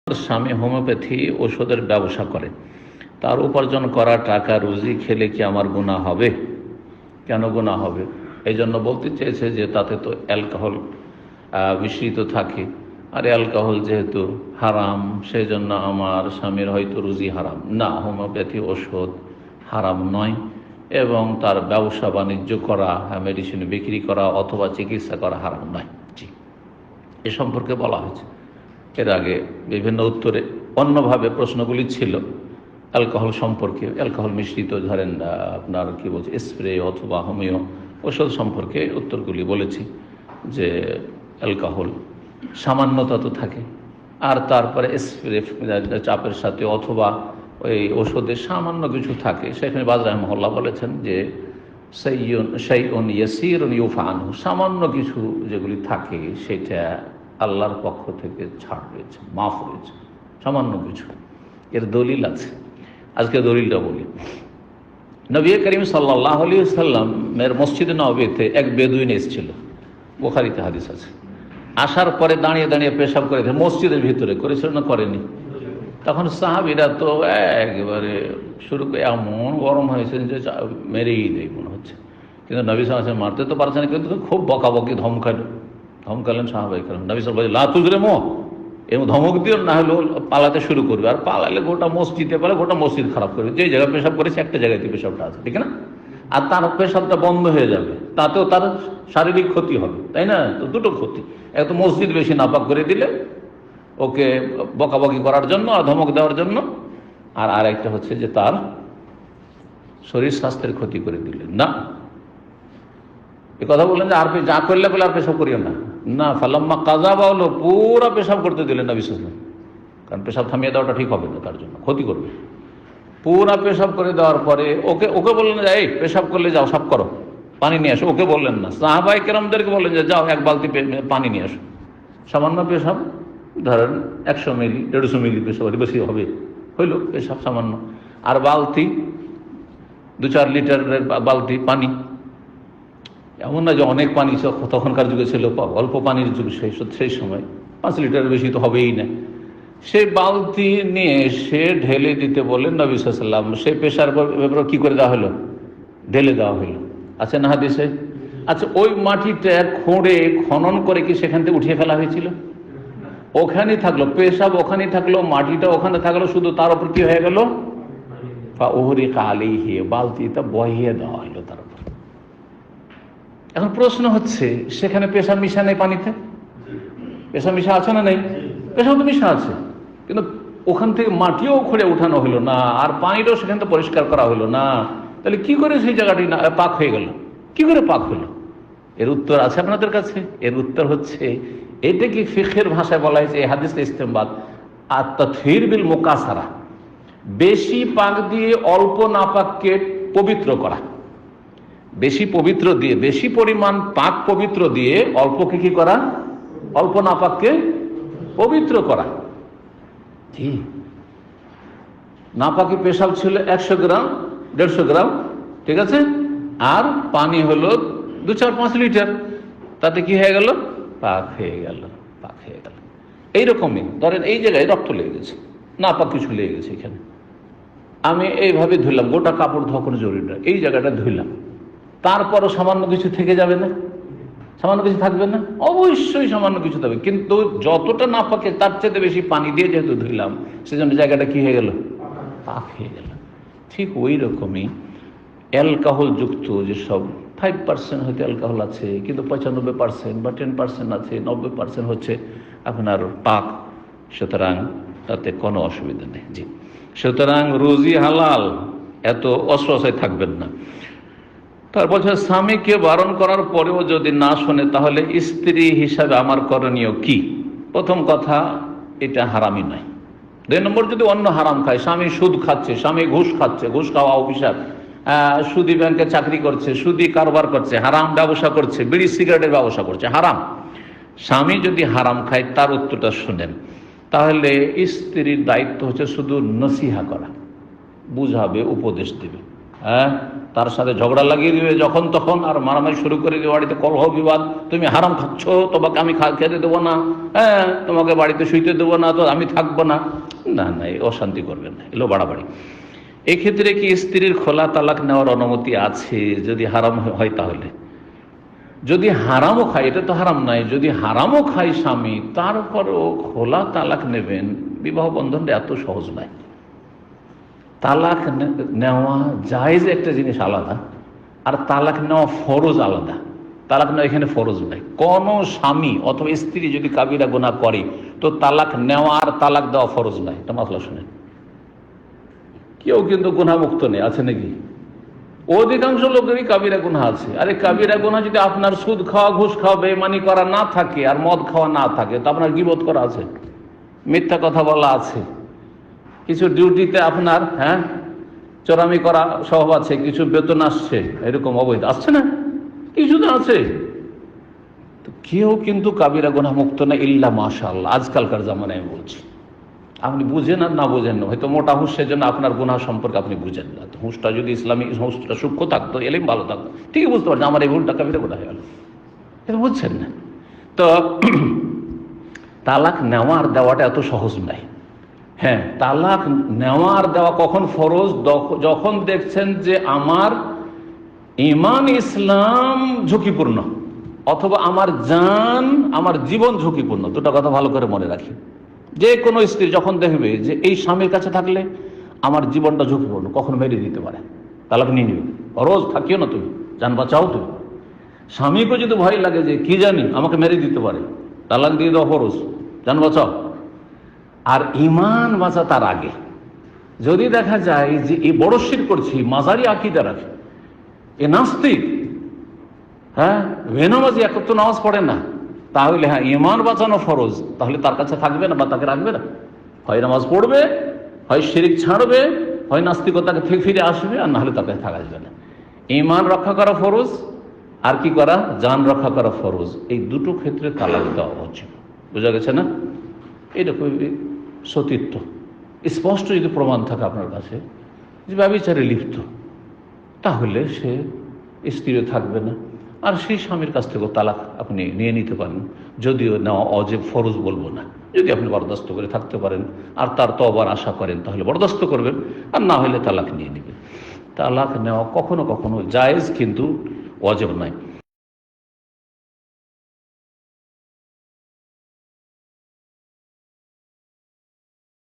স্বামী হোমিওপ্যাথি ওষুধের ব্যবসা করে, তার উপার্জন করা টাকা রুজি খেলে কি আমার গুনাহ হবে? কেন গুনাহ হবে? এই জন্য বলতে চেয়েছে যে তাতে তো অ্যালকোহল মিশ্রিত থাকে, আর অ্যালকোহল যেহেতু হারাম, সেই জন্য আমার স্বামীর হয়তো রুজি হারাম। না, হোমিওপ্যাথি ওষুধ হারাম নয়, এবং তার ব্যবসা বাণিজ্য করা, মেডিসিন বিক্রি করা অথবা চিকিৎসা করা হারাম নয়। জি, এ সম্পর্কে বলা হয়েছে এর আগে বিভিন্ন উত্তরে। অন্যভাবে প্রশ্নগুলি ছিল অ্যালকোহল সম্পর্কে, অ্যালকোহল মিশ্রিত ধরেন আপনার কি বলছে স্প্রে অথবা হোমিও ওষুধ সম্পর্কে উত্তরগুলি বলেছি যে অ্যালকোহল সামান্যতা তো থাকে, আর তারপরে স্প্রে চাপের সাথে অথবা ওই ওষুধের সামান্য কিছু থাকে। সেখানে বাজ রাহিমাহুল্লাহ বলেছেন যে শাইউন ইয়াসীরুন ইউফা আনহু, সামান্য কিছু যেগুলি থাকে সেটা আল্লাহর পক্ষ থেকে ছাড় রয়েছে, মাফ রয়েছে, সামান্য কিছু। এর দলিল আছে, আজকে দলিলটা বলি। নবী করিম সাল্লাল্লাহু আলাইহি ওয়াসাল্লামের মসজিদে নববীতে এক বেদুইন এসেছিল, বুখারীতে হাদিস আছে। আসার পরে দাঁড়িয়ে দাঁড়িয়ে পেশাব করে মসজিদের ভিতরে করেছিল না করেনি? তখন সাহাবীরা তো একেবারে শুরু করে এমন গরম হয়েছে যে মেরেই দেয় মনে হচ্ছে, কিন্তু নবী সাল্লাল্লাহু আলাইহি ওয়াসাল্লাম মারতে তো পারছেন, কিন্তু খুব বকাবকি ধমকালেন সাহাবায়ে কেরাম। নবী সাল্লাল্লাহু আলাইহি ওয়াসাল্লাম লা তুজরিমু, এবং ধমক দিও, না হলে পালাতে শুরু করবে, আর পালালে গোটা মসজিদে পালে গোটা মসজিদ খারাপ করবে। যে জায়গায় পেশাব করেছে একটা জায়গাতে পেশাবটা আছে, ঠিক না? আর তার পেশাবটা বন্ধ হয়ে যাবে, তাতেও তার শারীরিক ক্ষতি হবে, তাই না? তো দুটো ক্ষতি, এক তো মসজিদ বেশি নাপাক করে দিলে ওকে বকাবকি করার জন্য আর ধমক দেওয়ার জন্য, আর আরেকটা হচ্ছে যে তার শরীর স্বাস্থ্যের ক্ষতি করে দিলেন। না, এ কথা বললেন যে আর যা করলে বলে আর পেশাব করিও না, না ফালাম্মা কাজা বা হলো পুরা পেশাব করতে দিলেন নবী সাল্লাল্লাহু আলাইহি ওয়াসাল্লাম, কারণ পেশাব থামিয়ে দেওয়াটা ঠিক হবে না, তার জন্য ক্ষতি করবে। পুরা পেশাব করে দেওয়ার পরে ওকে বললেন যে এই পেশাব করলে যাও সাফ করো, পানি নিয়ে আসো। ওকে বললেন না, সাহাবায়ে কেরামদেরকে বললেন যে যাও এক বালতি পানি নিয়ে আসো। সামান্য পেশাব, ধরেন 100 মিলি 150 মিলি পেশাব, বেশি হবে হইল পেশাব সামান্য, আর বালতি 2-4 লিটারের বালতি পানি। এমন না যে অনেক পানি, তখনকার যুগে ছিল অল্প পানির যুগ, সেই সময় 5 লিটারের বেশি তো হবেই না। সেই বালতি নিয়ে সে ঢেলে দিতে বললেন নবী সাল্লাল্লাহু আলাইহি ওয়াসাল্লাম। সেই পেশার ব্যাপারে কি করে দেওয়া হলো? ঢেলে দেওয়া হলো। আচ্ছা না হাদিসে? আচ্ছা, ওই মাটিটা খুঁড়ে খনন করে কি সেখান থেকে উঠিয়ে ফেলা হয়েছিল? ওখানেই থাকলো পেশাব, ওখানেই থাকলো মাটিটা, ওখানে থাকলো, শুধু তার উপর কি হয়ে গেল? ফাউহরিকা আলাইহি, বালতিটা বহিয়ে দেওয়া হলো তার উপর। এখন প্রশ্ন হচ্ছে, সেখানে পেশাব মিশা নেই পানিতে? পেশাব মিশা আছে না নেই? পেশাব তো মিশা আছে, কিন্তু ওখান থেকে মাটিও খুঁড়ে উঠানো হলো না, আর পানিটাও সেখান থেকে পরিষ্কার করা হলো না। তাহলে কি করে সেই জায়গাটি পাক হয়ে গেল? কি করে পাক হলো? এর উত্তর আছে আপনাদের কাছে? এর উত্তর হচ্ছে, এটা কি ফিকহের ভাষায় বলা হয়েছে, এই হাদিসের ইস্তেমবাদ আত-তাতহীর বিল মুকাসারা, বেশি পাক দিয়ে অল্প নাপাককে পবিত্র করা। বেশি পবিত্র দিয়ে, বেশি পরিমাণ পাক পবিত্র দিয়ে অল্পকে কি করা? অল্প নাপাককে পবিত্র করা। ঠিক, নাপাকি পেশাব ছিল 100 গ্রাম 150 গ্রাম, ঠিক আছে, আর পানি হলো 2-4-5 লিটার, তাতে কি হয়ে গেল? পাক হয়ে গেল, পাক হয়ে গেল। এইরকমই ধরেন এই জায়গায় রক্ত লেগে গেছে, নাপাক কিছু লেগে গেছে এখানে, আমি এইভাবে ধুলাম, গোটা কাপড় ধোয়া কোনো জরুরি না, এই জায়গাটা ধুলাম, তারপরও সামান্য কিছু থেকে যাবে না? সামান্য কিছু থাকবে না? অবশ্যই সামান্য কিছু থাকবে, কিন্তু যতটা না পাকে তার চেয়ে বেশি পানি দিয়ে যেহেতু ধুইলাম, সেজন্য জায়গাটা কি হয়ে গেল? পাক হয়ে গেল। ঠিক ওই রকমই অ্যালকোহল যুক্ত যেসব 5% হয়তো অ্যালকোহল আছে, কিন্তু 95% বা 10% আছে, 90% হচ্ছে আপনার পাক, সুতরাং তাতে কোনো অসুবিধা নেই। জি, সুতরাং রুজি হালাল, এত অসহায় থাকবেন না। তারপর স্বামীকে বারণ করার পরেও যদি না শোনে, তাহলে স্ত্রী হিসাবে আমার করণীয় কি? প্রথম কথা, এটা হারামই নয়। 2 নম্বর, যদি অন্য হারাম খায়, স্বামী সুদ খাচ্ছে, স্বামী ঘুষ খাচ্ছে, ঘুষ খাওয়া অভিশাপ, সুদি ব্যাংকে চাকরি করছে, সুদি কারবার করছে, হারাম ব্যবসা করছে, বিড়ি সিগারেটের ব্যবসা করছে, হারাম। স্বামী যদি হারাম খায়, তার উত্তরটা শুনেন, তাহলে স্ত্রীর দায়িত্ব হচ্ছে শুধু নসিহা করা, বুঝাবে, উপদেশ দেবে। তার সাথে ঝগড়া লাগিয়ে দিবে যখন তখন, আর মারামারি শুরু করে দিবে, বাড়িতে কলহ বিবাদ, তুমি হারাম খাচ্ছ, তোমাকে আমি খেতে দেবো না, হ্যাঁ তোমাকে বাড়িতে শুইতে দেবো না, তো আমি থাকবো না। না না, এই অশান্তি করবেন না, এগুলো বাড়াবাড়ি। এক্ষেত্রে কি স্ত্রীর খোলা তালাক নেওয়ার অনুমতি আছে যদি হারাম হয়? তাহলে যদি হারামও খায়, এটা তো হারাম নাই, যদি হারামও খায় স্বামী, তারপরও খোলা তালাক নেবেন, বিবাহ বন্ধনটা এত সহজ নয়। তালাক নেওয়া জায়েজ একটা জিনিস আলাদা, আর তালাক নেওয়া ফরজ আলাদা। তালাক নেওয়া এখানে ফরজ নাই। কোনো স্বামী অথবা স্ত্রী যদি কাবিরা গুনাহ করে, তো তালাক নেওয়া আর তালাক দেওয়া ফরজ নাই। এটা মাসলা শুনেন, কেউ কিন্তু গুনাহমুক্ত নেই, আছে নাকি? অধিকাংশ লোকেরই কাবিরা গুনাহ আছে। আরে কাবিরা গুনাহ যদি আপনার সুদ খাওয়া, ঘুষ খাওয়া, বেঈমানি করা না থাকে, আর মদ খাওয়া না থাকে, তো আপনার গীবত করা আছে, মিথ্যা কথা বলা আছে, কিছু ডিউটিতে আপনার চোরামি করা স্বভাব আছে, কিছু বেতন আসছে, এরকম অবৈধ আসছে না, কিছু তো আছে। তো কেউ কিন্তু কাবিরা গুনাহ মুক্ত না, ইল্লা মাশাআল্লাহ। আজকালকার জামানায় আমি বলছি, আপনি বুঝেন আর না বুঝেন না, হয়তো মোটা হুঁশ, সেজন্য আপনার গুনাহ সম্পর্কে আপনি বুঝেন না। হুঁশটা যদি ইসলামী হুঁশটা সূক্ষ্ম থাকতো, এলেই ভালো থাকতো, ঠিকই বুঝতে পারছেন আমার এই ভুলটা কাবিরা গুনাহ হয়ে গেল, এটা বুঝছেন না। তো তালাক নেওয়া আর দেওয়াটা এত সহজ নয়। হ্যাঁ, তালাক নেওয়া আর দেওয়া কখন ফরজ? যখন দেখছেন যে আমার ঈমান ইসলাম ঝুঁকিপূর্ণ, অথবা আমার জান, আমার জীবন ঝুঁকিপূর্ণ। দুটো কথা ভালো করে মনে রাখি। যে কোনো স্ত্রী যখন দেখবে যে এই স্বামীর কাছে থাকলে আমার জীবনটা ঝুঁকিপূর্ণ, কখন মেরে দিতে পারে, তালাক নিয়ে নিবে। রোজ থাকিও না, তুমি জান বাঁচাও। তুমি স্বামীকে যদি ভয় লাগে যে কি জানি আমাকে মেরে দিতে পারে, তালাক দিয়ে দেওয়া ফরজ, জান বাঁচাও। আর ঈমান বাঁচা তার আগে। যদি দেখা যায় যে এই বড় শিরক করছি, মাজারি আকীদা রাখে, এ নাস্তিক, বেনামাজি, এক ওয়াক্ত নামাজ পড়ে না, তাহলে ঈমান বাঁচানো ফরজ, তাহলে তার কাছে থাকবে না বা তাকে রাখবে না। হয় নামাজ পড়বে, হয় শিরক ছাড়বে, হয় নাস্তিকতাকে থেকে ফিরে আসবে, আর না হলে তার কাছে থাকা যাবে না। ঈমান রক্ষা করা ফরজ, আর কি করা? জান রক্ষা করা ফরজ। এই দুটো ক্ষেত্রে তালাক দেওয়া উচিত। বোঝা গেছে না? এরকম সতীত্ব স্পষ্ট যদি প্রমাণ থাকে আপনার কাছে যে ব্যভিচারে লিপ্ত, তাহলে সে স্ত্রীও থাকবে না, আর সেই স্বামীর কাছ থেকেও তালাক আপনি নিয়ে নিতে পারেন। যদিও নেওয়া অজেব, ফরজ বলবো না। যদি আপনি বরদাস্ত করে থাকতে পারেন আর তার তওবার আশা করেন, তাহলে বরদাস্ত করবেন, আর না হলে তালাক নিয়ে নেবেন। তালাক নেওয়া কখনো কখনো জায়েজ, কিন্তু ওয়াজিব নয়।